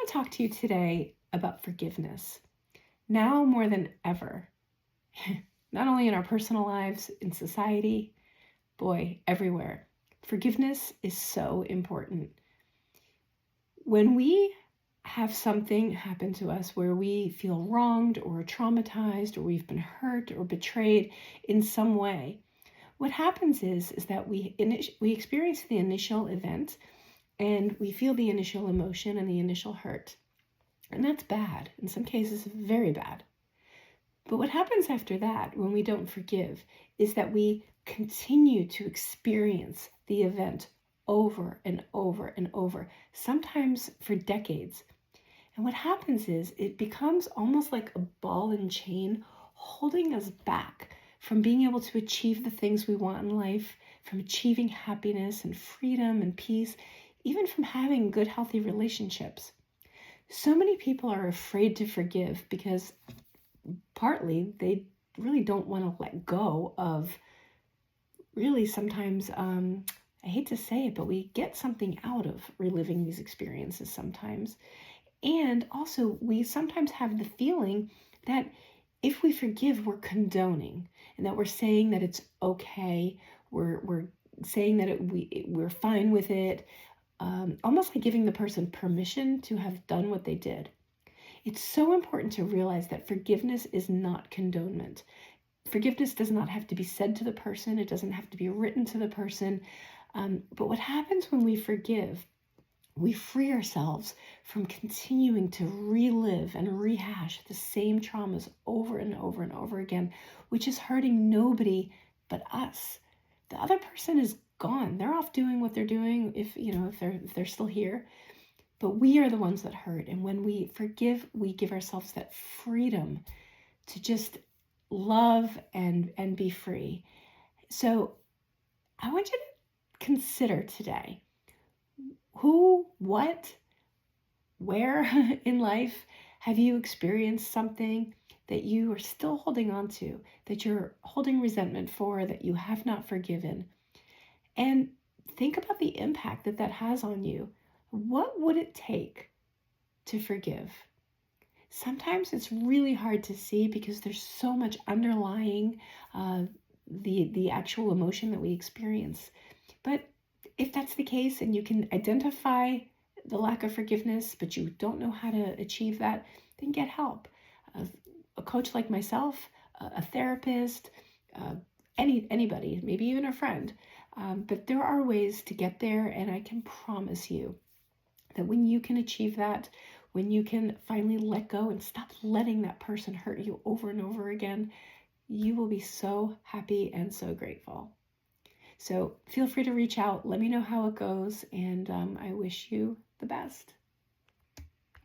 want to talk to you today about forgiveness. Now more than ever, not only in our personal lives, in society, boy, everywhere. Forgiveness is so important. When we have something happen to us where we feel wronged or traumatized or we've been hurt or betrayed in some way, what happens is that we experience the initial event and we feel the initial emotion and the initial hurt. And that's bad. In some cases, very bad. But what happens after that, when we don't forgive, is that we continue to experience the event over and over and over, sometimes for decades. And what happens is it becomes almost like a ball and chain holding us back from being able to achieve the things we want in life, from achieving happiness and freedom and peace, even from having good, healthy relationships. So many people are afraid to forgive because partly they really don't want to let go of really sometimes, I hate to say it, but we get something out of reliving these experiences sometimes. And also we sometimes have the feeling that if we forgive, we're condoning and that we're saying that it's okay. We're saying that we're fine with it. Almost like giving the person permission to have done what they did. It's so important to realize that forgiveness is not condonement. Forgiveness does not have to be said to the person. It doesn't have to be written to the person. But what happens when we forgive, we free ourselves from continuing to relive and rehash the same traumas over and over and over again, which is hurting nobody but us. The other person is gone. They're off doing what they're doing if they're still here. But we are the ones that hurt. And when we forgive, we give ourselves that freedom to just love and be free. So I want you to consider today who, what, where in life have you experienced something that you are still holding on to, that you're holding resentment for, that you have not forgiven? And think about the impact that has on you. What would it take to forgive? Sometimes it's really hard to see because there's so much underlying the actual emotion that we experience. But if that's the case and you can identify the lack of forgiveness, but you don't know how to achieve that, then get help. A coach like myself, a therapist, anybody, maybe even a friend. But there are ways to get there, and I can promise you that when you can achieve that, when you can finally let go and stop letting that person hurt you over and over again, you will be so happy and so grateful. So feel free to reach out. Let me know how it goes, and I wish you the best.